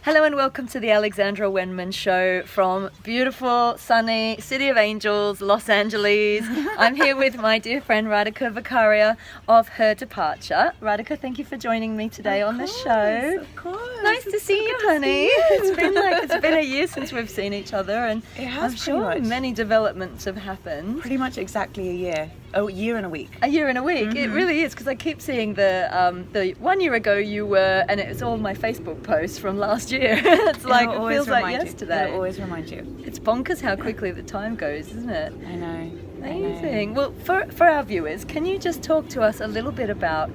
Hello and welcome to the Alexandra Wenman show from beautiful, sunny City of Angels, Los Angeles. I'm here with my dear friend Radhika Vekaria of Her Departure. Radhika, thank you for joining me today on the show. Of course. Nice to see you, honey. It's been a year since we've seen each other, and I'm sure many developments have happened. Pretty much exactly a year. Oh, a year and a week. A year and a week. It really is, because I keep seeing the 1 year ago you were, and it was all my Facebook posts from last year. It's like it feels like yesterday. It'll always remind you. It's bonkers how quickly the time goes, isn't it? I know. Amazing. Well, for our viewers, can you just talk to us a little bit about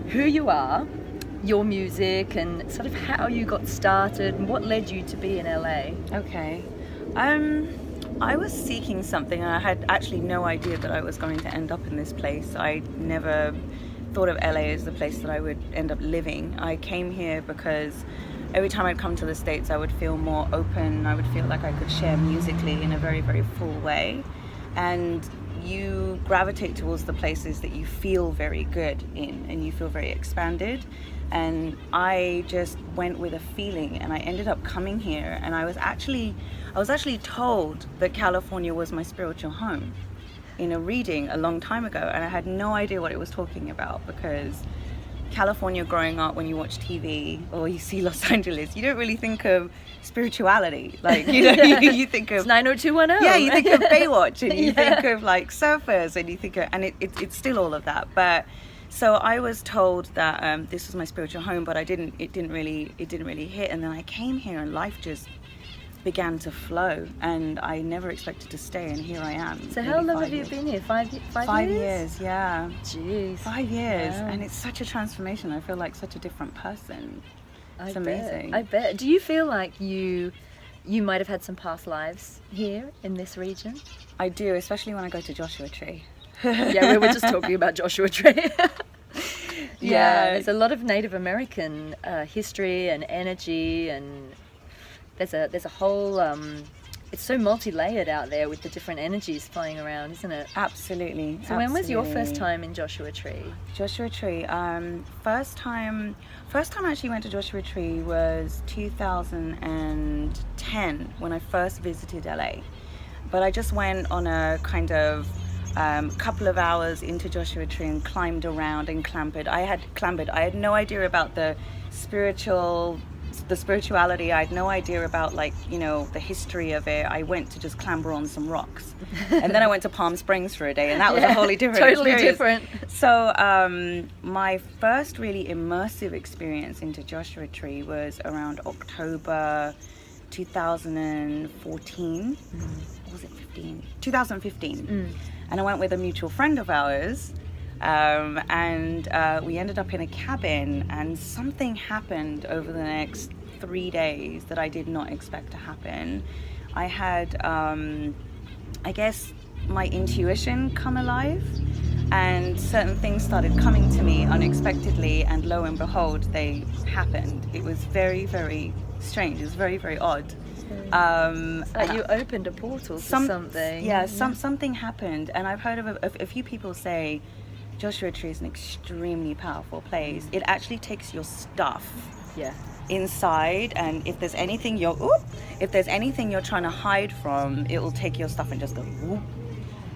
who you are, your music, and sort of how you got started and what led you to be in LA? Okay. I was seeking something, and I had actually no idea that I was going to end up in this place. I never thought of LA as the place that I would end up living. I came here because every time I'd come to the States, I would feel more open. I would feel like I could share musically in a very, very full way. And you gravitate towards the places that you feel very good in and you feel very expanded. And I just went with a feeling, and I ended up coming here, and I was actually told that California was my spiritual home in a reading a long time ago, and I had no idea what it was talking about, because California, growing up, when you watch TV or you see Los Angeles, you don't really think of spirituality. Like, you know, you think of... It's 90210. Yeah, you think of Baywatch, and you think of like surfers, and you think of... And it's still all of that. But so I was told that this was my spiritual home, but it didn't really hit. And then I came here, and life just began to flow, and I never expected to stay, and here I am. So how long have you been here? 5 years? 5 years, yeah. Jeez. 5 years, wow. And it's such a transformation. I feel like such a different person. It's amazing. I bet. Do you feel like you might have had some past lives here in this region? I do, especially when I go to Joshua Tree. Yeah, we were just talking about Joshua Tree. Yeah, there's a lot of Native American history and energy, and there's a whole it's so multi-layered out there with the different energies flying around, isn't it? Absolutely. So when was your first time in Joshua Tree? Joshua Tree, first time I actually went to Joshua Tree was 2010, when I first visited LA. But I just went on a kind of couple of hours into Joshua Tree and climbed around and clambered. I had no idea about the spirituality. I had no idea about, like, you know, the history of it. I went to just clamber on some rocks, and then I went to Palm Springs for a day, and that was a wholly different totally different. So my first really immersive experience into Joshua Tree was around October 2014. Or was it 15? 2015. And I went with a mutual friend of ours, and we ended up in a cabin, and something happened over the next 3 days that I did not expect to happen. I had, I guess, my intuition come alive, and certain things started coming to me unexpectedly, and lo and behold, they happened. It was very, very strange. It was very, very odd. Like you opened a portal to something. Yeah, something happened, and I've heard of a few people say Joshua Tree is an extremely powerful place. It actually takes your stuff inside, and if there's anything you're trying to hide from, it will take your stuff and just go whoop,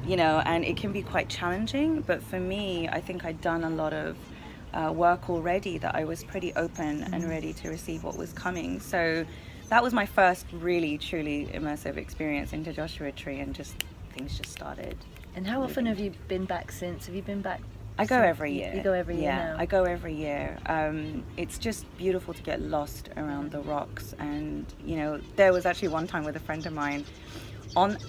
you know, and it can be quite challenging. But for me, I think I'd done a lot of work already, that I was pretty open and ready to receive what was coming. So that was my first really, truly immersive experience into Joshua Tree, and things just started. And how often have you been back since? Have you been back? I go every year. You go every year now? I go every year. It's just beautiful to get lost around the rocks. And, you know, there was actually one time with a friend of mine, on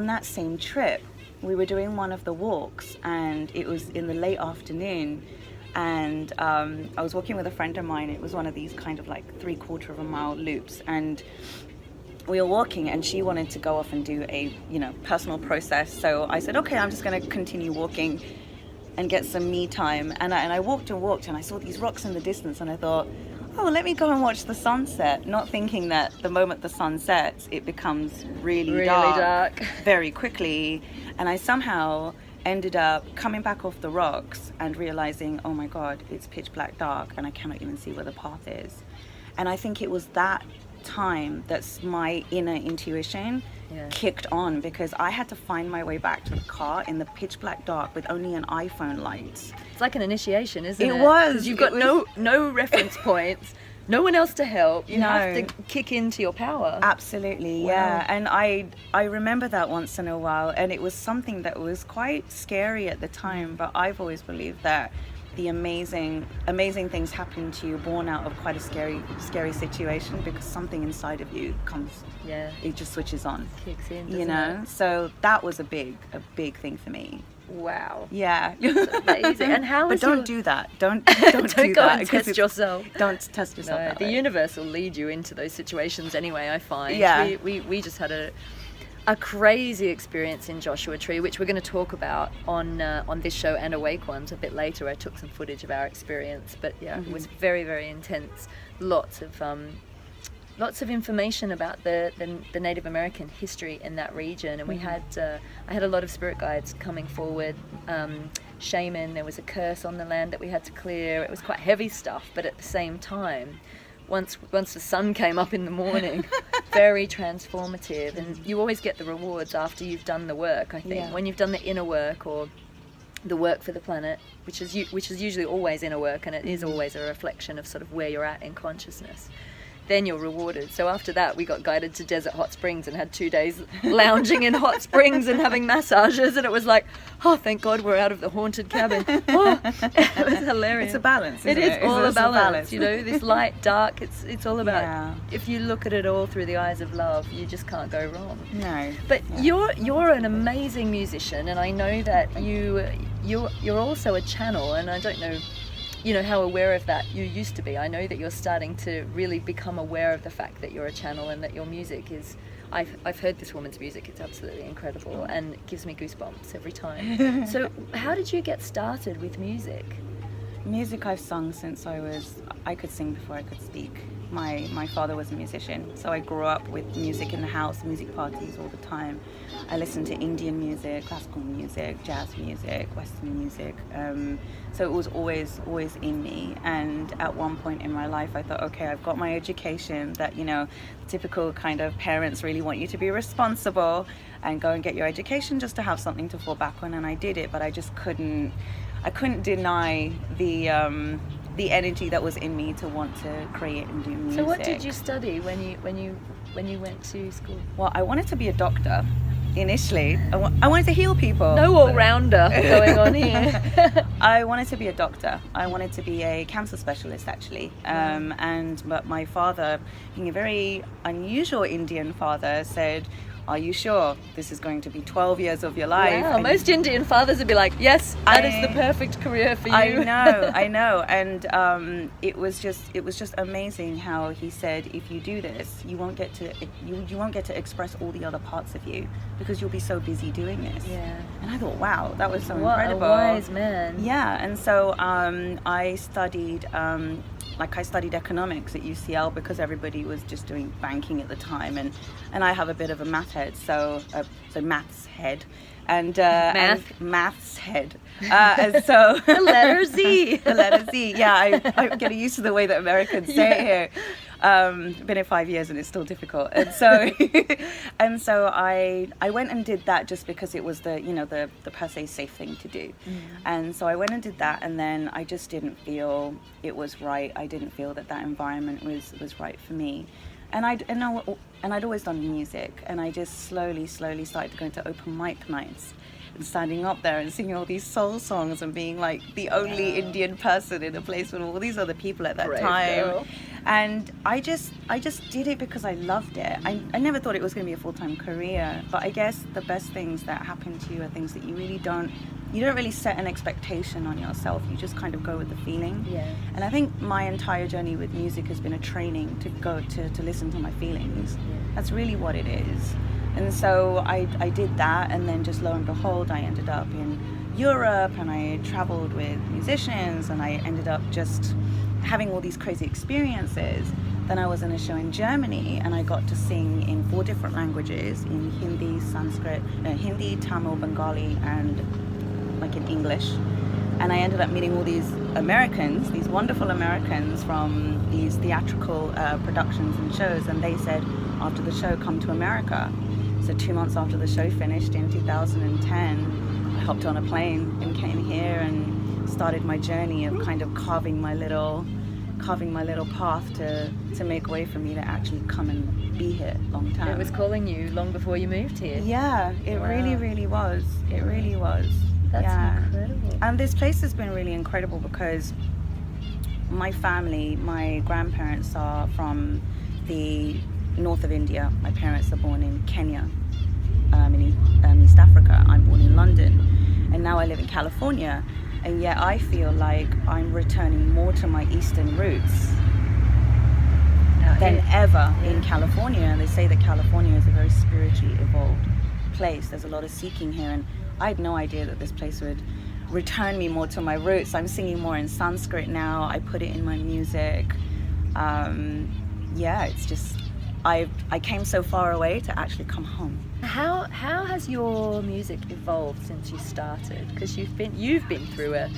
that same trip, we were doing one of the walks, and it was in the late afternoon. And I was walking with a friend of mine. It was one of these kind of like 3/4 of a mile loops, and we were walking, and she wanted to go off and do a, you know, personal process. So I said, okay, I'm just going to continue walking and get some me time. And I walked, and I saw these rocks in the distance, and I thought, oh, let me go and watch the sunset, not thinking that the moment the sun sets, it becomes really dark very quickly. And I somehow ended up coming back off the rocks and realizing, oh my God, it's pitch black dark, and I cannot even see where the path is. And I think it was that time that's my inner intuition kicked on, because I had to find my way back to the car in the pitch black dark with only an iPhone light. It's like an initiation, isn't it? It was. 'Cause you've got no reference points, no one else to help. You have to kick into your power. Absolutely, Wow. yeah. And I remember that once in a while, and it was something that was quite scary at the time, but I've always believed that the amazing things happen to you born out of quite a scary situation, because something inside of you comes, it just switches on, Kicks in, you know. So that was a big thing for me. Wow. Yeah. Amazing. And how but is don't your... do that. Don't do go that, and 'cause test yourself. Don't test yourself. No, that the way. universe will lead you into those situations anyway, I find. Yeah. We just had a crazy experience in Joshua Tree, which we're going to talk about on this show and Awake Ones a bit later. I took some footage of our experience, but it was very, very intense. Lots of information about the Native American history in that region, and we had I had a lot of spirit guides coming forward, shaman. There was a curse on the land that we had to clear. It was quite heavy stuff, but at the same time, once the sun came up in the morning, very transformative. And you always get the rewards after you've done the work, I think. When you've done the inner work, or the work for the planet, which is usually always inner work, and it is always a reflection of sort of where you're at in consciousness, then you're rewarded. So after that, we got guided to Desert Hot Springs and had 2 days lounging in hot springs and having massages, and it was like, oh, thank God we're out of the haunted cabin. Oh, it was hilarious. It's a balance, isn't it? It is all It's a balance, you know, this light, dark, it's all about, if you look at it all through the eyes of love, you just can't go wrong. No. But you're an amazing musician, and I know that you're also a channel, and I don't know, you know, how aware of that you used to be. I know that you're starting to really become aware of the fact that you're a channel, and that your music is, I've heard this woman's music, it's absolutely incredible, and it gives me goosebumps every time. So how did you get started with music? Music I've sung since I could sing before I could speak. My father was a musician, so I grew up with music in the house, music parties all the time. I listened to Indian music, classical music, jazz music, Western music. So it was always in me. And at one point in my life, I thought, okay, I've got my education that, you know, typical kind of parents really want you to be responsible and go and get your education just to have something to fall back on. And I did it, but I just couldn't deny the energy that was in me to want to create and do music. So what did you study when you went to school? Well, I wanted to be a doctor initially. I wanted to heal people. No all-rounder going on here. I wanted to be a doctor. I wanted to be a cancer specialist, actually. But my father, being a very unusual Indian father, said, are you sure this is going to be 12 years of your life? Wow, most Indian fathers would be like, yes, that is the perfect career for you. I know. And it was just amazing how he said, if you do this, you won't get to express all the other parts of you, because you'll be so busy doing this. Yeah. And I thought, wow, that was so what incredible. A wise man. Yeah, and so I studied economics at UCL, because everybody was just doing banking at the time, and I have a bit of a math head, so maths head, and maths head, and so the letter Z. The letter Z. Yeah, I'm getting used to the way that Americans say it here. Been here 5 years and it's still difficult, and so I went and did that just because it was the per se safe thing to do. And so I went and did that, and then I just didn't feel it was right. I didn't feel that environment was right for me, and I'd always done music, and I just slowly started going to open mic nights and standing up there and singing all these soul songs and being like the only Indian person in a place with all these other people at that time. Girl. And I just did it because I loved it. I never thought it was going to be a full-time career, but I guess the best things that happen to you are things that you don't really set an expectation on yourself. You just kind of go with the feeling. Yeah. And I think my entire journey with music has been a training to go to listen to my feelings. Yeah. That's really what it is. And so I did that, and then just lo and behold, I ended up in Europe, and I traveled with musicians, and I ended up just having all these crazy experiences. Then I was in a show in Germany, and I got to sing in 4 different languages, in Hindi, Tamil, Bengali, and like in English. And I ended up meeting all these Americans, these wonderful Americans from these theatrical productions and shows, and they said, after the show, come to America. So 2 months after the show finished in 2010, I hopped on a plane and came here and started my journey of kind of carving my little path to make way for me to actually come and be here long term. It was calling you long before you moved here. Yeah, it really was. It really was. That's incredible. And this place has been really incredible because my family, my grandparents are from the north of India. My parents are born in Kenya, in East Africa. I'm born in London, and now I live in California. And yet I feel like I'm returning more to my Eastern roots than ever in California. And they say that California is a very spiritually evolved place. There's a lot of seeking here, and I had no idea that this place would return me more to my roots. I'm singing more in Sanskrit now. I put it in my music. It's just, I came so far away to actually come home. How has your music evolved since you started? Because you've been through a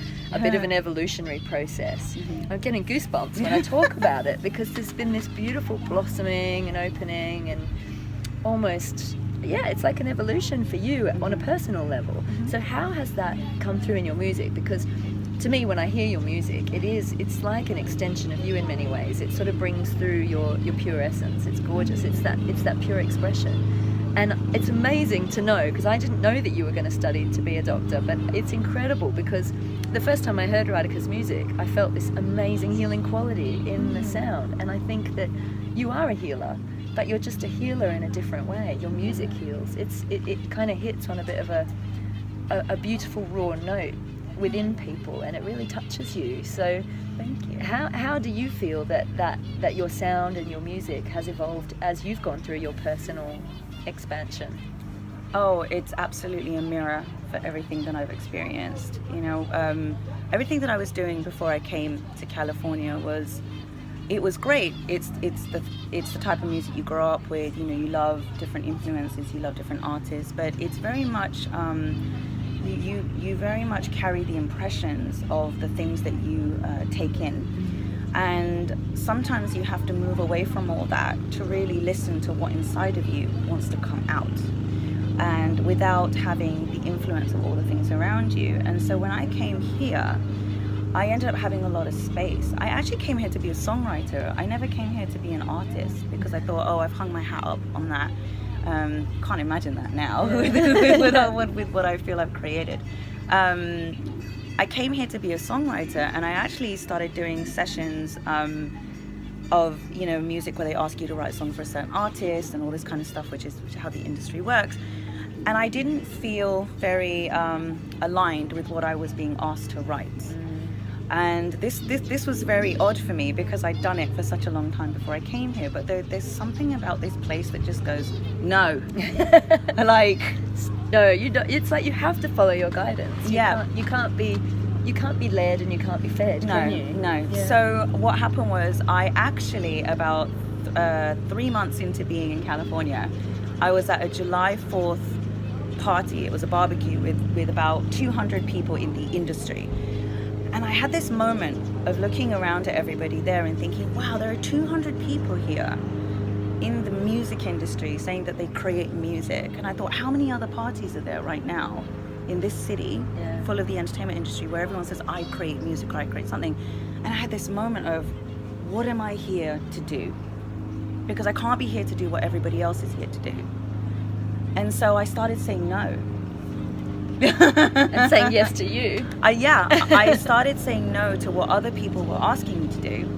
bit of an evolutionary process. Mm-hmm. I'm getting goosebumps when I talk about it, because there's been this beautiful blossoming and opening, and almost, it's like an evolution for you on a personal level. Mm-hmm. So how has that come through in your music? Because to me, when I hear your music, it's like an extension of you in many ways. It sort of brings through your pure essence. It's gorgeous. It's that pure expression. And it's amazing to know, because I didn't know that you were going to study to be a doctor, but it's incredible because the first time I heard Radhika's music, I felt this amazing healing quality in the sound. And I think that you are a healer, but you're just a healer in a different way. Your music heals. It kind of hits on a bit of a beautiful raw note within people, and it really touches you. So thank you. How do you feel that your sound and your music has evolved as you've gone through your personal expansion? Oh, it's absolutely a mirror for everything that I've experienced. Everything that I was doing before I came to California was great. It's the type of music you grow up with. You love different influences, you love different artists, but it's very much you very much carry the impressions of the things that you take in. And sometimes you have to move away from all that to really listen to what inside of you wants to come out, and without having the influence of all the things around you. And so when I came here, I ended up having a lot of space. I actually came here to be a songwriter. I never came here to be an artist, because I thought, I've hung my hat up on that. Can't imagine that now with what I feel I've created. I came here to be a songwriter, and I actually started doing sessions of music where they ask you to write songs for a certain artist and all this kind of stuff, which is how the industry works. And I didn't feel very aligned with what I was being asked to write. And this was very odd for me, because I'd done it for such a long time before I came here. But there's something about this place that just goes, no. No, you don't. It's like you have to follow your guidance. You can't be led and you can't be fed. Can you? No. Yeah. So what happened was, I actually, about 3 months into being in California, I was at a July 4th party. It was a barbecue with about 200 people in the industry. And I had this moment of looking around at everybody there and thinking, wow, there are 200 people here in the music industry saying that they create music. And I thought, how many other parties are there right now in this city full of the entertainment industry where everyone says, I create music, or I create something. And I had this moment of, what am I here to do? Because I can't be here to do what everybody else is here to do. And so I started saying no. And saying yes to you. I started saying no to what other people were asking me to do,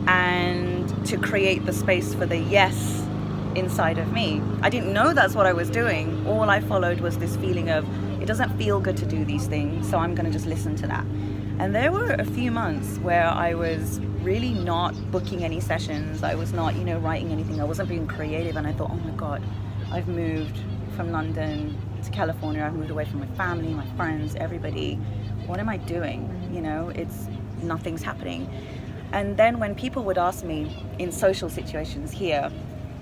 and to create the space for the yes inside of me. I didn't know that's what I was doing. All I followed was this feeling of, it doesn't feel good to do these things, so I'm going to just listen to that. And there were a few months where I was really not booking any sessions. I was not, writing anything. I wasn't being creative, and I thought, oh my God, I've moved from London to California. I've moved away from my family, my friends, everybody. What am I doing? Nothing's happening. And then when people would ask me in social situations here,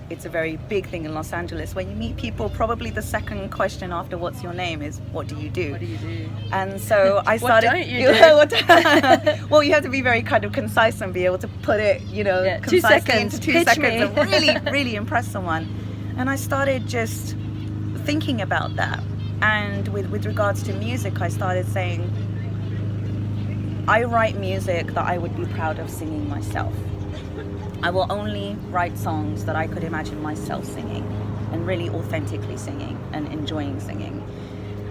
it's a very big thing in Los Angeles. When you meet people, probably the second question after what's your name is, what do you do? What do you do? And so I started. What don't you do? Well, you have to be very kind of concise and be able to put it, concisely 2 seconds. into 2 Pitch seconds me. and really, really impress someone. And I started just thinking about that. And with regards to music, I started saying, I write music that I would be proud of singing myself. I will only write songs that I could imagine myself singing and really authentically singing and enjoying singing.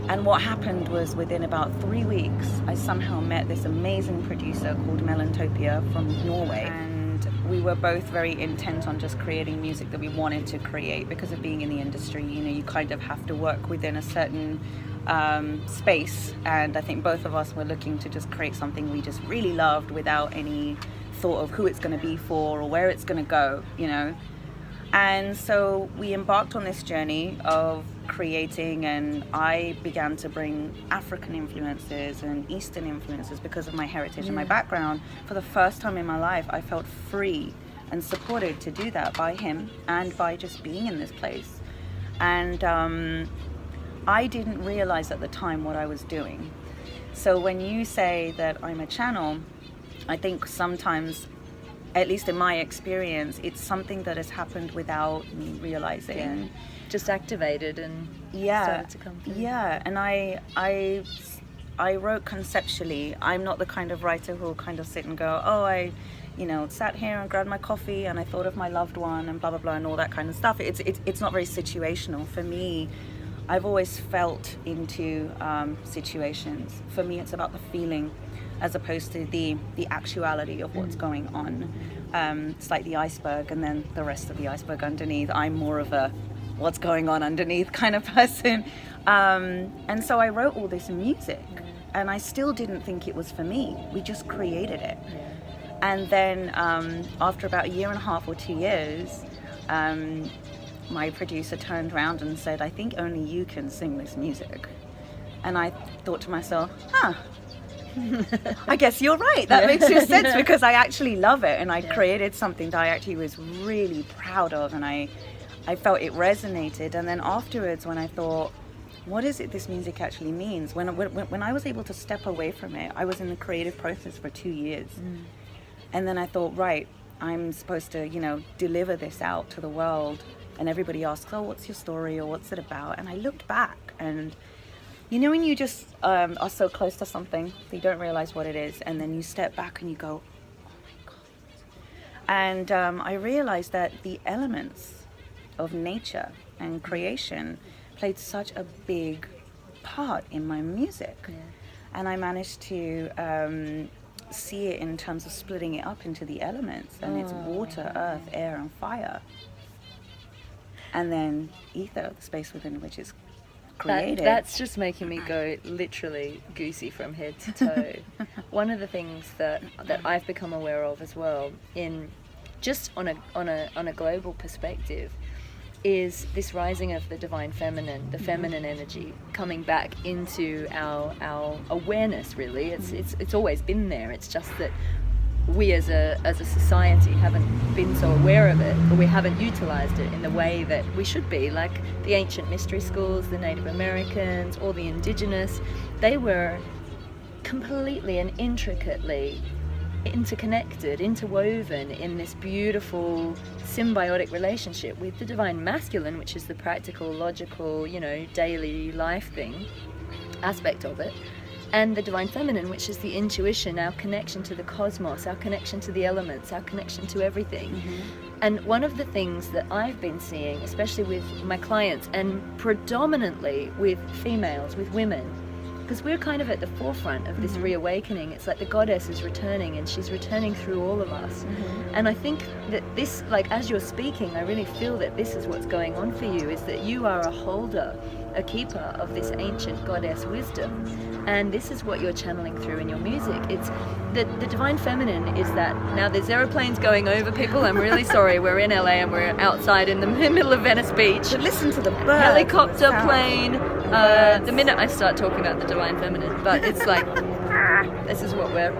And what happened was, within about 3 weeks, I somehow met this amazing producer called Melantopia from Norway. And we were both very intent on just creating music that we wanted to create. Because of being in the industry, you kind of have to work within a certain space. And I think both of us were looking to just create something we just really loved without any thought of who it's going to be for or where it's going to go, And so we embarked on this journey of creating, and I began to bring African influences and Eastern influences because of my heritage and my background. For the first time in my life, I felt free and supported to do that by him and by just being in this place. And I didn't realize at the time what I was doing. So when you say that I'm a channel, I think sometimes, at least in my experience, it's something that has happened without me realizing. Yeah. Just activated and started to come through. Yeah, and I wrote conceptually. I'm not the kind of writer who will kind of sit and go, I sat here and grabbed my coffee and I thought of my loved one and blah blah blah and all that kind of stuff. It's not very situational for me. I've always felt into situations. For me, it's about the feeling, as opposed to the actuality of what's going on. It's like the iceberg and then the rest of the iceberg underneath. I'm more of a what's going on underneath kind of person. And so I wrote all this music, and I still didn't think it was for me. We just created it. And then after about 1.5 or 2 years, my producer turned around and said, I think only you can sing this music. And I thought to myself, I guess you're right. That makes sense, because I actually love it, and I created something that I actually was really proud of, and I felt it resonated. And then afterwards, when I thought, what is it this music actually means? When I was able to step away from it, I was in the creative process for 2 years. And then I thought, right, I'm supposed to, deliver this out to the world. And everybody asks, what's your story, or what's it about? And I looked back, and when you just are so close to something that you don't realize what it is, and then you step back and you go, oh my God. And I realized that the elements of nature and creation played such a big part in my music. And I managed to see it in terms of splitting it up into the elements, and it's water, earth, air, and fire. And then ether, the space within which it's created. That's just making me go literally goosey from head to toe. One of the things that I've become aware of as well, in just on a global perspective, is this rising of the divine feminine, the feminine energy coming back into our awareness. Really, it's always been there. It's just that we as a society haven't been so aware of it, or we haven't utilized it in the way that we should be. Like the ancient mystery schools, the Native Americans, or the indigenous, they were completely and intricately interconnected, interwoven in this beautiful symbiotic relationship with the divine masculine, which is the practical, logical, daily life thing aspect of it, and the divine feminine, which is the intuition, our connection to the cosmos, our connection to the elements, our connection to everything. And one of the things that I've been seeing, especially with my clients and predominantly with females, with women, because we're kind of at the forefront of this reawakening. It's like the goddess is returning, and she's returning through all of us. And I think that this, like as you're speaking, I really feel that this is what's going on for you, is that you are a holder, a keeper of this ancient goddess wisdom. And this is what you're channeling through in your music. It's the divine feminine is that. Now there's aeroplanes going over people. I'm really sorry. We're in LA and we're outside in the middle of Venice Beach. But listen to the birds. Helicopter, plane. The minute I start talking about the divine feminine, but it's like, this is what we're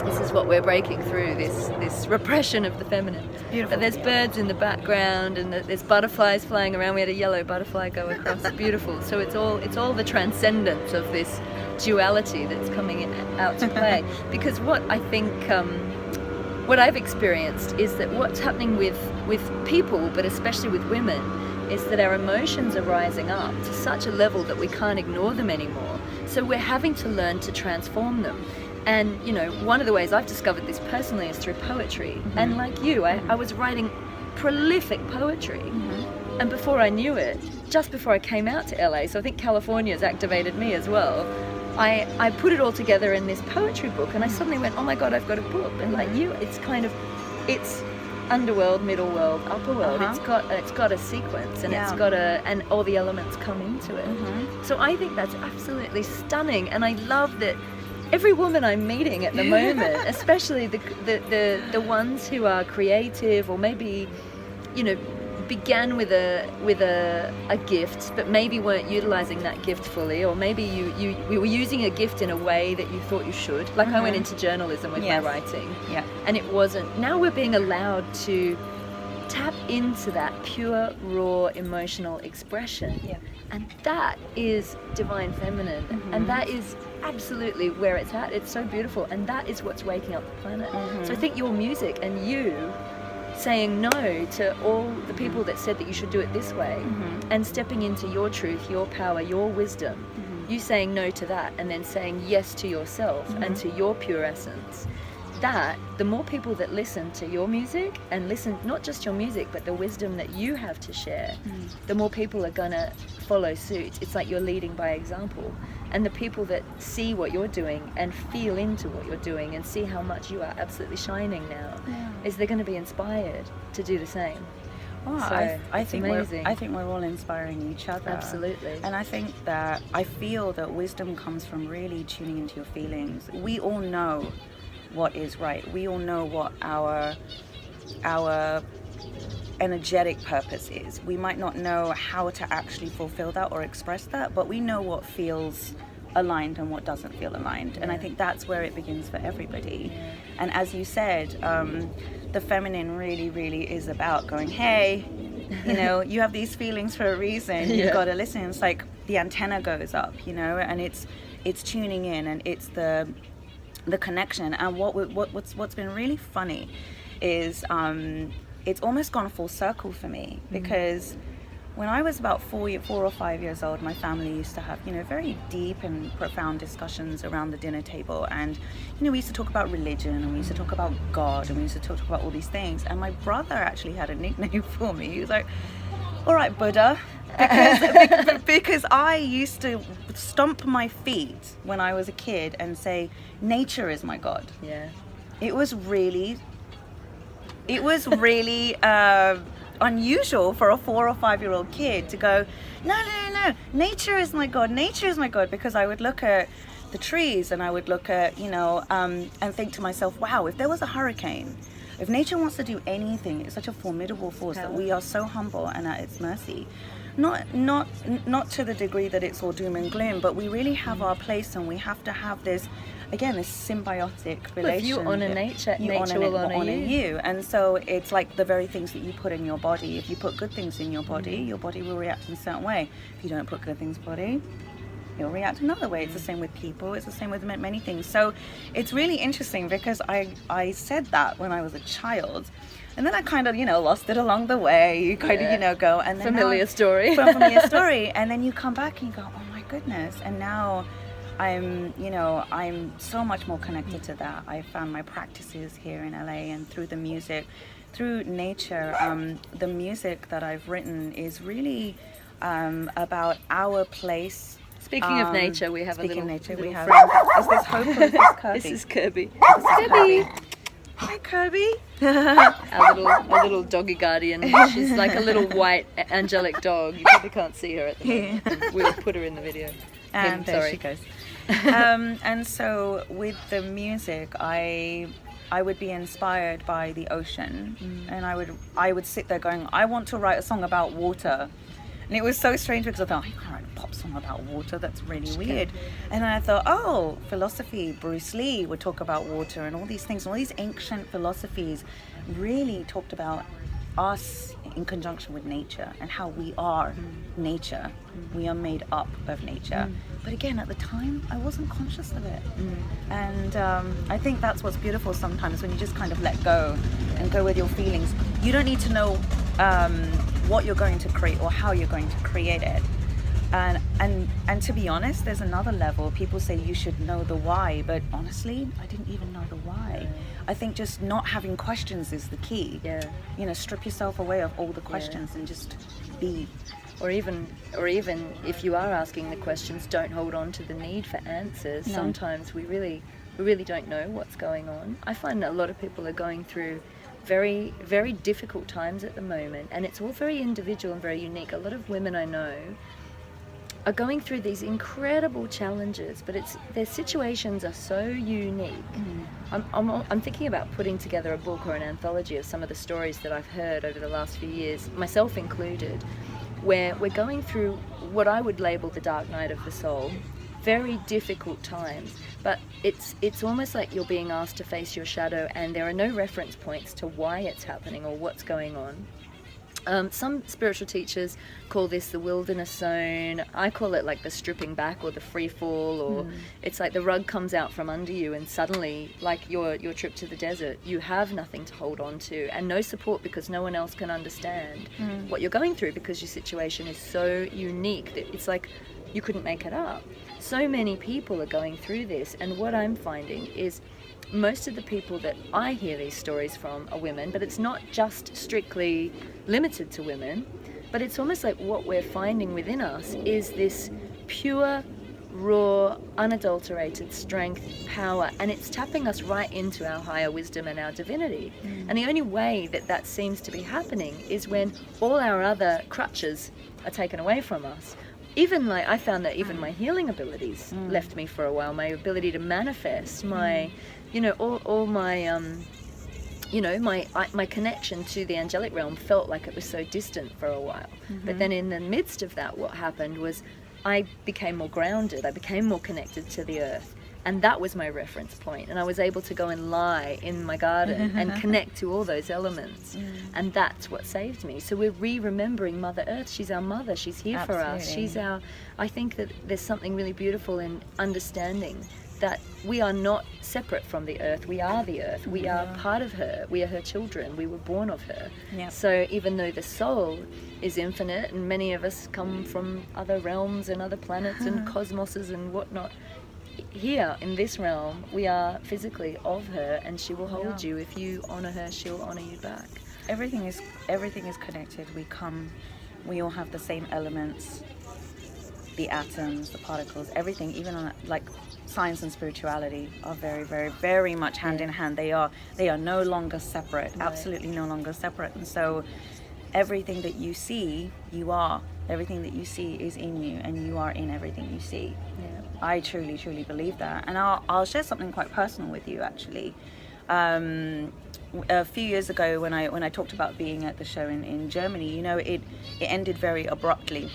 This is what we're breaking through, this repression of the feminine. It's beautiful. But there's birds in the background, and there's butterflies flying around. We had a yellow butterfly go across. Beautiful. So it's all the transcendence of this duality that's coming out to play. Because what I think, what I've experienced is that what's happening with people, but especially with women, is that our emotions are rising up to such a level that we can't ignore them anymore. So we're having to learn to transform them. And, you know, one of the ways I've discovered this personally is through poetry. Mm-hmm. And like you, I was writing prolific poetry. Mm-hmm. And before I knew it, just before I came out to LA, so I think California's activated me as well, I put it all together in this poetry book, and I suddenly went, oh my God, I've got a book. And like you, it's underworld, middle world, upper world. Uh-huh. It's got a sequence, and it's got and all the elements come into it. Mm-hmm. So I think that's absolutely stunning, and I love that every woman I'm meeting at the moment, especially the ones who are creative, or maybe, you know, began with a gift, but maybe weren't utilizing that gift fully, or maybe you were using a gift in a way that you thought you should. Like I went into journalism with my writing, and it wasn't. Now we're being allowed to tap into that pure, raw, emotional expression. Yeah. And that is divine feminine, and that is absolutely where it's at. It's so beautiful, and that is what's waking up the planet. So I think your music and you saying no to all the people that said that you should do it this way, and stepping into your truth, your power, your wisdom, you saying no to that, and then saying yes to yourself and to your pure essence, that the more people that listen to your music, and listen not just your music but the wisdom that you have to share, the more people are gonna follow suit. It's like you're leading by example, and the people that see what you're doing and feel into what you're doing and see how much you are absolutely shining now, is they're going to be inspired to do the same. Well, So I think we're all inspiring each other. Absolutely. And I think that I feel that wisdom comes from really tuning into your feelings. We all know what is right. We all know what our energetic purpose is. We might not know how to actually fulfill that or express that, but we know what feels aligned and what doesn't feel aligned. And I think that's where it begins for everybody. And as you said, the feminine really, really is about going, hey, you know, you have these feelings for a reason. You've got to listen. It's like the antenna goes up, you know, and it's tuning in, and it's the connection. And what's been really funny is it's almost gone full circle for me, because when I was about 4 or 5 years old, my family used to have, you know, very deep and profound discussions around the dinner table. And, you know, we used to talk about religion, and we used to talk about God, and we used to talk about all these things. And my brother actually had a nickname for me. He was like, all right, Buddha. Because I used to stomp my feet when I was a kid and say, nature is my God. Yeah. It was really unusual for a 4 or 5 year old kid to go, no, nature is my God, because I would look at the trees, and I would look at, you know, and think to myself, wow, if there was a hurricane, if nature wants to do anything, it's such a formidable force that we are so humble and at its mercy. Not to the degree that it's all doom and gloom, but we really have our place, and we have to have this, again, this symbiotic relationship. Well, if you honor nature will honor you. And so it's like the very things that you put in your body. If you put good things in your body will react in a certain way. If you don't put good things in your body, it'll react another way. It's the same with people. It's the same with many things. So it's really interesting, because I said that when I was a child. And then I kind of, you know, lost it along the way. You kind of, you know, go, and then familiar story. And then you come back and you go, oh my goodness. And now I'm so much more connected to that. I found my practices here in LA, and through the music, through nature. The music that I've written is really about our place. Speaking of nature, we have a little friend. Is this Hope or is this Kirby? This is Kirby. This is Kirby. Hi, Kirby. Our little doggy guardian. She's like a little white angelic dog. You probably can't see her at the moment. We'll put her in the video. And there she goes. And so with the music, I would be inspired by the ocean, and I would sit there going, I want to write a song about water. And it was so strange because I thought, I can't write a pop song about water, that's really weird. And then I thought, oh, philosophy, Bruce Lee would talk about water and all these things, all these ancient philosophies really talked about us in conjunction with nature and how we are nature. We are made up of nature. But again, at the time, I wasn't conscious of it. And I think that's what's beautiful sometimes, when you just kind of let go and go with your feelings. You don't need to know what you're going to create or how you're going to create it. And to be honest, there's another level. People say you should know the why, but honestly, I didn't even know the why. I think just not having questions is the key. You know, strip yourself away of all the questions and just be. Or even if you are asking the questions, don't hold on to the need for answers. No. Sometimes we really don't know what's going on. I find that a lot of people are going through very, very difficult times at the moment, and it's all very individual and very unique. A lot of women I know are going through these incredible challenges, but their situations are so unique. I'm thinking about putting together a book or an anthology of some of the stories that I've heard over the last few years, myself included, where we're going through what I would label the dark night of the soul. Very difficult times, but it's almost like you're being asked to face your shadow, and there are no reference points to why it's happening or what's going on. Some spiritual teachers call this the wilderness zone. I call it like the stripping back or the free fall, or it's like the rug comes out from under you, and suddenly, like your trip to the desert, you have nothing to hold on to and no support, because no one else can understand what you're going through, because your situation is so unique that it's like you couldn't make it up. So many people are going through this, and what I'm finding is most of the people that I hear these stories from are women, but it's not just strictly limited to women, but it's almost like what we're finding within us is this pure, raw, unadulterated strength, power, and it's tapping us right into our higher wisdom and our divinity. And the only way that seems to be happening is when all our other crutches are taken away from us. Even like I found that even my healing abilities left me for a while. My ability to manifest, my, you know, all my, you know, my connection to the angelic realm felt like it was so distant for a while. But then in the midst of that, what happened was I became more grounded. I became more connected to the earth. And that was my reference point. And I was able to go and lie in my garden and connect to all those elements. And that's what saved me. So we're remembering Mother Earth. She's our mother. She's here for us. She's our... I think that there's something really beautiful in understanding that we are not separate from the earth. We are the earth. We are part of her. We are her children. We were born of her. So even though the soul is infinite, and many of us come from other realms and other planets and cosmoses and whatnot, here in this realm we are physically of her, and she will hold you. If you honor her, she'll honor you back. Everything is connected. We all have the same elements, the atoms, the particles, everything. Even on like science and spirituality are very, very, very much hand in hand. They are no longer separate. Absolutely no longer separate. And so everything that you see, you are. Everything that you see is in you, and you are in everything you see. I truly, truly believe that. And I'll share something quite personal with you, actually. A few years ago, when I talked about being at the show in Germany, you know, it ended very abruptly.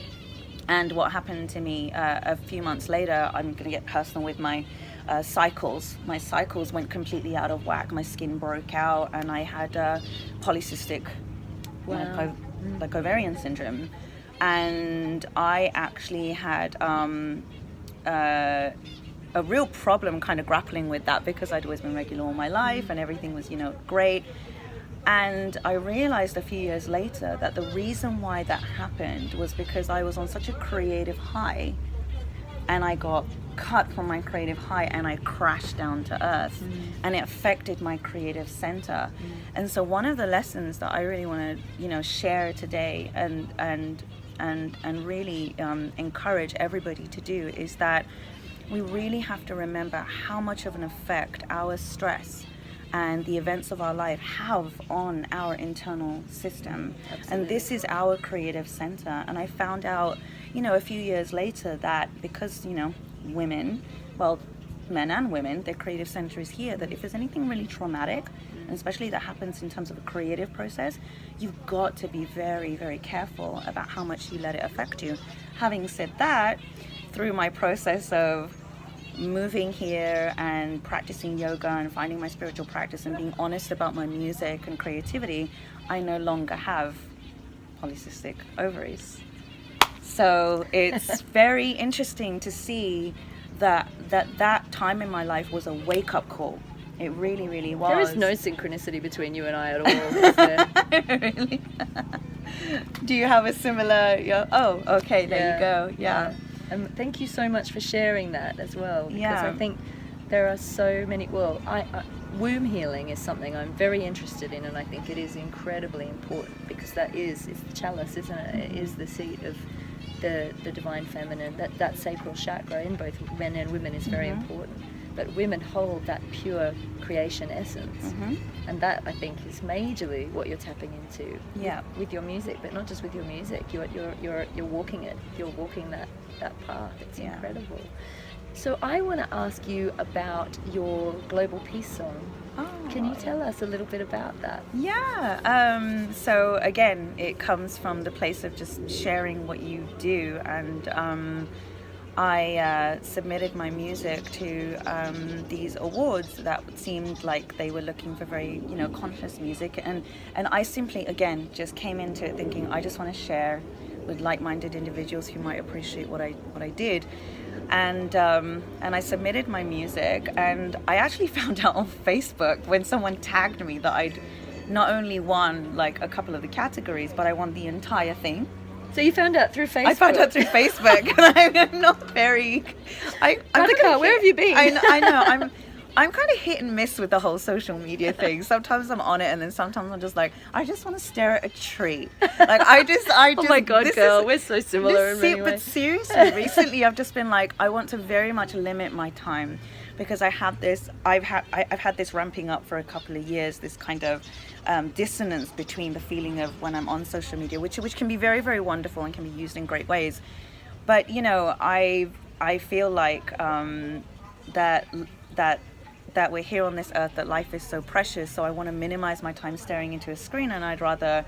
And what happened to me a few months later, I'm going to get personal with my cycles. My cycles went completely out of whack. My skin broke out, and I had polycystic like ovarian syndrome. And I actually had a real problem kind of grappling with that, because I'd always been regular all my life and everything was, you know, great. And I realized a few years later that the reason why that happened was because I was on such a creative high, and I got cut from my creative high and I crashed down to earth, and it affected my creative center. And so one of the lessons that I really want to, you know, share today and really encourage everybody to do is that we really have to remember how much of an effect our stress and the events of our life have on our internal system. And this is our creative center. And I found out, you know, a few years later that because, you know, women, well, men and women, their creative center is here, that if there's anything really traumatic and especially that happens in terms of a creative process, you've got to be very, very careful about how much you let it affect you. Having said that, through my process of moving here and practicing yoga and finding my spiritual practice and being honest about my music and creativity, I no longer have polycystic ovaries. So it's very interesting to see that time in my life was a wake-up call. It really, really was. There is no synchronicity between you and I at all, is there? Really? Do you have a similar... Oh, okay, there you go. Yeah. And thank you so much for sharing that as well, because Yeah. I think there are so many... Well, womb healing is something I'm very interested in, and I think it is incredibly important, because it's the chalice, isn't it? It is the seat of the divine feminine. That sacral chakra in both men and women is very important. But women hold that pure creation essence, and that, I think, is majorly what you're tapping into with your music. But not just with your music, you're walking it. You're walking that path. It's incredible. So I want to ask you about your global peace song. Oh. Can you tell us a little bit about that? Yeah. So again, it comes from the place of just sharing what you do, and I submitted my music to these awards that seemed like they were looking for very, conscious music, and I simply, again, just came into it thinking I just want to share with like-minded individuals who might appreciate what I did, and I submitted my music, and I actually found out on Facebook when someone tagged me that I'd not only won like a couple of the categories, but I won the entire thing. So you found out through Facebook? I found out through Facebook, and I'm not very... Radhika, where have you been? I know, I'm kind of hit and miss with the whole social media thing. Sometimes I'm on it, and then sometimes I'm just like, I just want to stare at a tree. Like, I just oh my God, girl, we're so similar in many ways. But seriously, recently I've just been like, I want to very much limit my time, because I've had this ramping up for a couple of years, this kind of dissonance between the feeling of when I'm on social media, which can be very, very wonderful and can be used in great ways. But, I feel like that we're here on this earth, that life is so precious, so I want to minimize my time staring into a screen, and I'd rather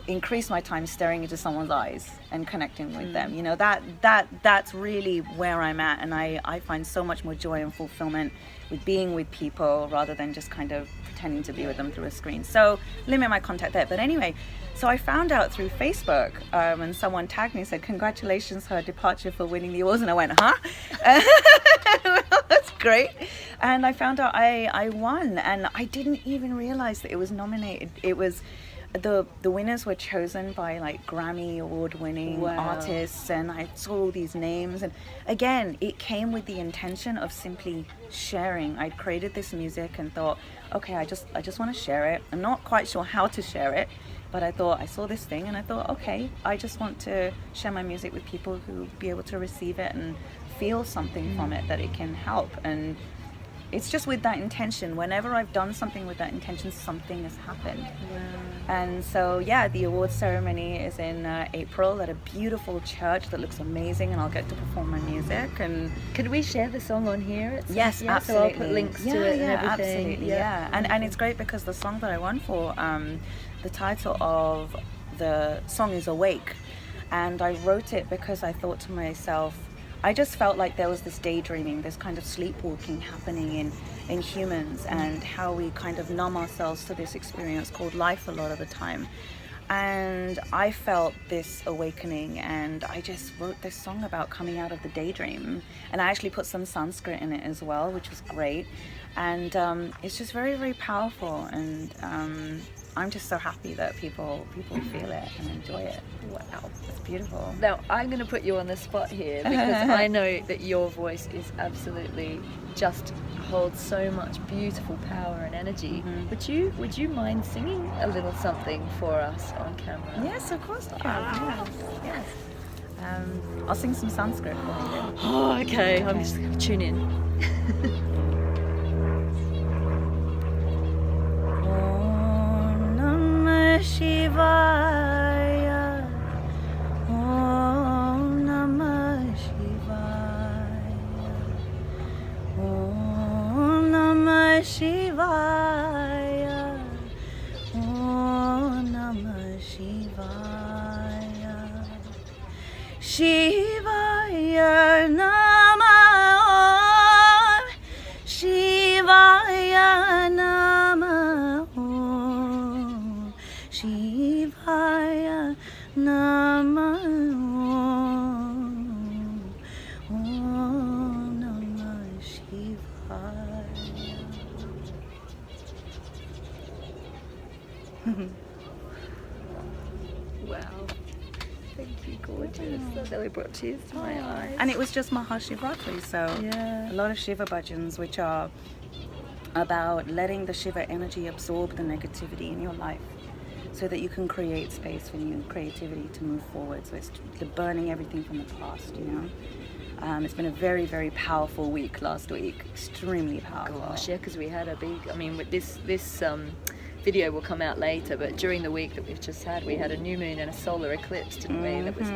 increase my time staring into someone's eyes and connecting with them. That's really where I'm at, and I find so much more joy and fulfillment with being with people rather than just kind of pretending to be with them through a screen. So limit my contact there. But anyway, so I found out through Facebook, and someone tagged me and said, congratulations for her departure for winning the awards, and I went, huh? Well, that's great. And I found out I won, and I didn't even realize that it was nominated. It was the winners were chosen by like Grammy award winning artists, and I saw all these names, and again, it came with the intention of simply sharing. I'd created this music and thought, okay, I just want to share it. I'm not quite sure how to share it, but I thought, I saw this thing and I thought, okay, I just want to share my music with people who be able to receive it and feel something from it, that it can help. And it's just with that intention. Whenever I've done something with that intention, something has happened. Wow. And so, yeah, the awards ceremony is in April at a beautiful church that looks amazing, and I'll get to perform my music. And could we share the song on here? Yes, absolutely. So I'll put links to it and everything. Absolutely, yeah. And it's great because the song that I won for, the title of the song is Awake. And I wrote it because I thought to myself, I just felt like there was this daydreaming, this kind of sleepwalking happening in humans, and how we kind of numb ourselves to this experience called life a lot of the time. And I felt this awakening, and I just wrote this song about coming out of the daydream. And I actually put some Sanskrit in it as well, which was great. And it's just very, very powerful. And I'm just so happy that people feel it and enjoy it. Wow, it's beautiful. Now, I'm going to put you on the spot here, because I know that your voice is absolutely just holds so much beautiful power and energy. Mm-hmm. Would you mind singing a little something for us on camera? Yes, of course I can. Yes. I'll sing some Sanskrit for you. Oh, okay. I'm just going to tune in. Shivaya, Om Namah Shivaya, Om Namah Shivaya, Shivaya Namah, Shivaya Namah, Shivaya Namah, Om Namah Shivaya. Wow. Thank you, gorgeous. That really brought tears to my eyes. And it was just Mahashivratri, so Yeah. a lot of Shiva bhajans, which are about letting the Shiva energy absorb the negativity in your life so that you can create space for new creativity to move forward. So it's burning everything from the past, you know. It's been a very, very powerful week last week, extremely powerful. Gosh, yeah, because we had a big, I mean, with this video will come out later, but during the week that we've just had, we had a new moon and a solar eclipse, didn't we? That was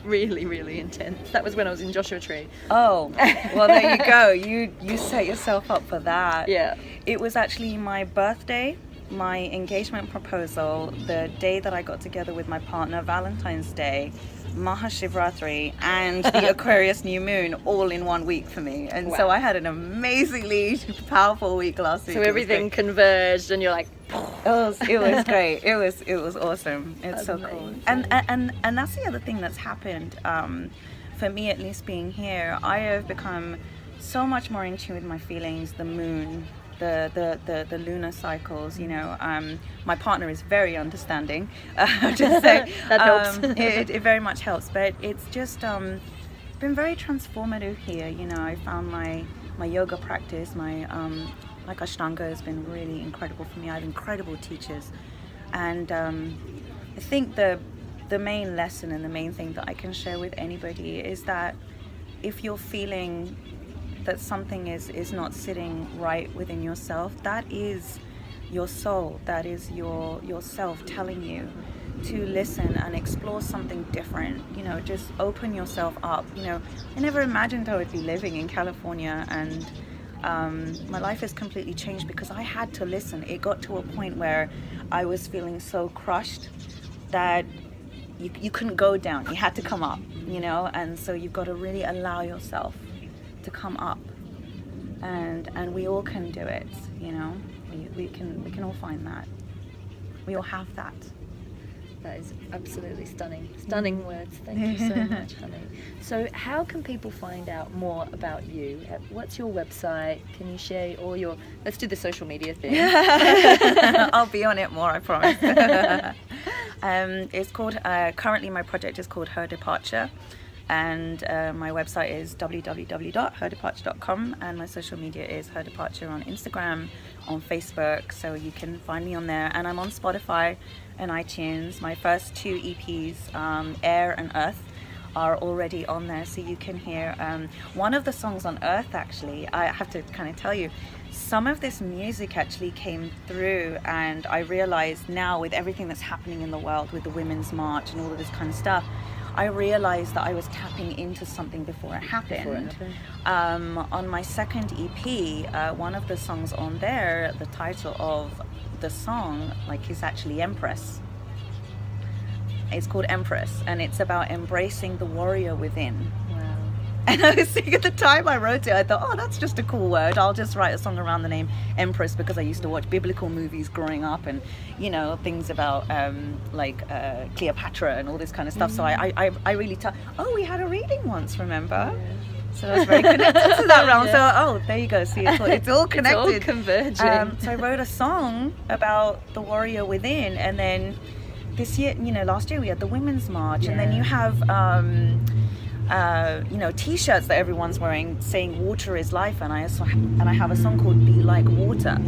really, really intense. That was when I was in Joshua Tree. Oh, well, there you go. You set yourself up for that. Yeah. It was actually my birthday, my engagement proposal, the day that I got together with my partner, Valentine's Day, Mahashivratri, and the Aquarius new moon all in 1 week for me. And so I had an amazingly powerful week last week. So everything converged and you're like, it was great. It was awesome. It's so cool. Amazing. And that's the other thing that's happened, for me at least being here. I have become so much more in tune with my feelings, the moon, the lunar cycles, you know. My partner is very understanding, just say. That helps. It very much helps, but it's just been very transformative here, you know. I found my yoga practice, my like Ashtanga has been really incredible for me. I have incredible teachers, and I think the main lesson and the main thing that I can share with anybody is that if you're feeling that something is not sitting right within yourself, that is your soul, that is your self telling you to listen and explore something different. You know, just open yourself up. You know, I never imagined I would be living in California, and my life has completely changed because I had to listen. It got to a point where I was feeling so crushed that you couldn't go down, you had to come up, you know. And so you've got to really allow yourself to come up, and we all can do it, you know. We can all find that. We all have that. that is absolutely stunning words. Thank you so much, honey. So how can people find out more about you? What's your website? Can you share all your, let's do the social media thing. I'll be on it more, I promise. It's called, currently my project is called Her Departure, and my website is www.herdeparture.com, and my social media is Her Departure on Instagram, on Facebook, so you can find me on there. And I'm on Spotify and iTunes. My first 2 EPs, Air and Earth, are already on there, so you can hear one of the songs on Earth. Actually, I have to kind of tell you, some of this music actually came through, and I realized now, with everything that's happening in the world, with the Women's March and all of this kind of stuff, I realized that I was tapping into something before it happened. On my second EP, one of the songs on there, the title of the song is actually Empress. It's called Empress, and it's about embracing the warrior within. Wow. And I was thinking, at the time I wrote it, I thought, oh, that's just a cool word. I'll just write a song around the name Empress, because I used to watch biblical movies growing up, and, you know, things about Cleopatra and all this kind of stuff. So I really we had a reading once, remember? Yeah. So I was very connected to that realm. Yeah. So, there you go. See, it's all connected. It's all converging. So I wrote a song about the warrior within, and then this year, last year we had the Women's March, and then you have, T-shirts that everyone's wearing saying "Water is life," and I have a song called "Be Like Water,"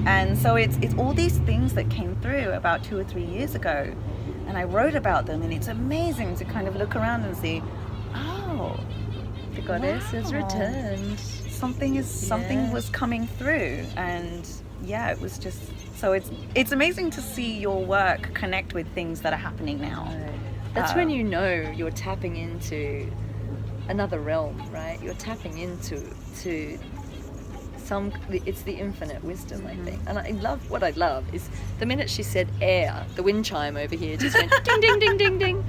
and so it's all these things that came through about 2 or 3 years ago, and I wrote about them, and it's amazing to kind of look around and see, the goddess has returned. Something was coming through, and it was just. So it's amazing to see your work connect with things that are happening now. That's when you know you're tapping into another realm, right? You're tapping into it's the infinite wisdom, I think. And what I love is the minute she said air, the wind chime over here just went ding, ding, ding, ding, ding.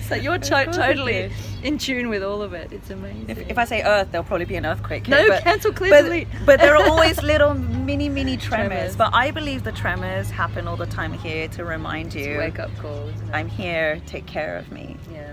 So you're totally in tune with all of it. It's amazing. If I say earth, there'll probably be an earthquake here. No, cancel, clear, delete. But there are always little mini tremors. But I believe the tremors happen all the time here to remind you. It's a wake-up call, isn't it? I'm here, take care of me. Yeah.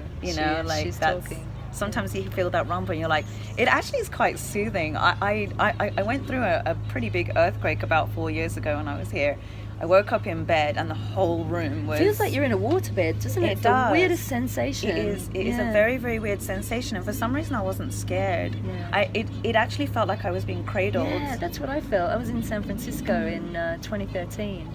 She's that's talking. Sometimes you feel that rumble and you're like, it actually is quite soothing. I went through a pretty big earthquake about 4 years ago when I was here. I woke up in bed and the whole room was... Feels like you're in a waterbed, doesn't it? It does. The weirdest sensation. It is a very, very weird sensation, and for some reason I wasn't scared. Yeah. It actually felt like I was being cradled. Yeah, that's what I felt. I was in San Francisco in 2013,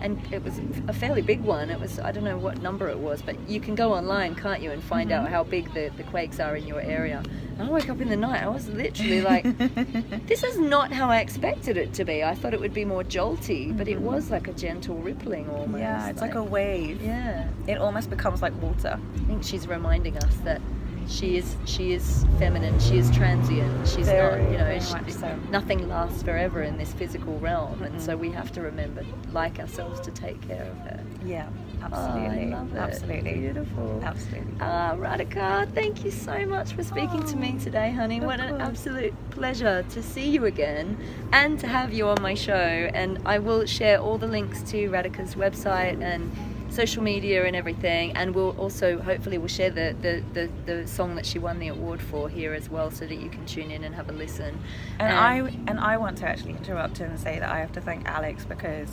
and it was a fairly big one. It was, I don't know what number it was, but you can go online, can't you, and find out how big the quakes are in your area. And I woke up in the night, I was literally like, this is not how I expected it to be. I thought it would be more jolty, but it was like a gentle rippling almost. Yeah, it's like a wave. Yeah. It almost becomes like water. I think she's reminding us that she is feminine, she is transient, she's Very, not, very much so. nothing lasts forever in this physical realm, and so we have to remember, like ourselves, to take care of her. Yeah, absolutely. Oh, I love it. Absolutely. Beautiful. Absolutely. Radhika, thank you so much for speaking to me today, honey. What an absolute pleasure to see you again and to have you on my show. And I will share all the links to Radhika's website and social media and everything, and we'll also hopefully we'll share the song that she won the award for here as well, so that you can tune in and have a listen. And I want to actually interrupt and say that I have to thank Alex, because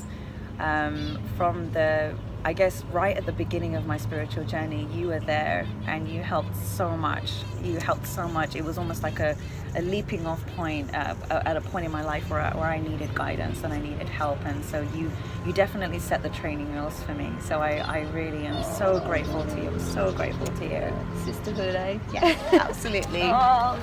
from the, I guess, right at the beginning of my spiritual journey, you were there and you helped so much. It was almost like a leaping off point at a point in my life where I needed guidance and I needed help, and so you definitely set the training wheels for me. So I really am so grateful to you. I'm so grateful to you. Sisterhood, eh? Yeah, absolutely. Oh.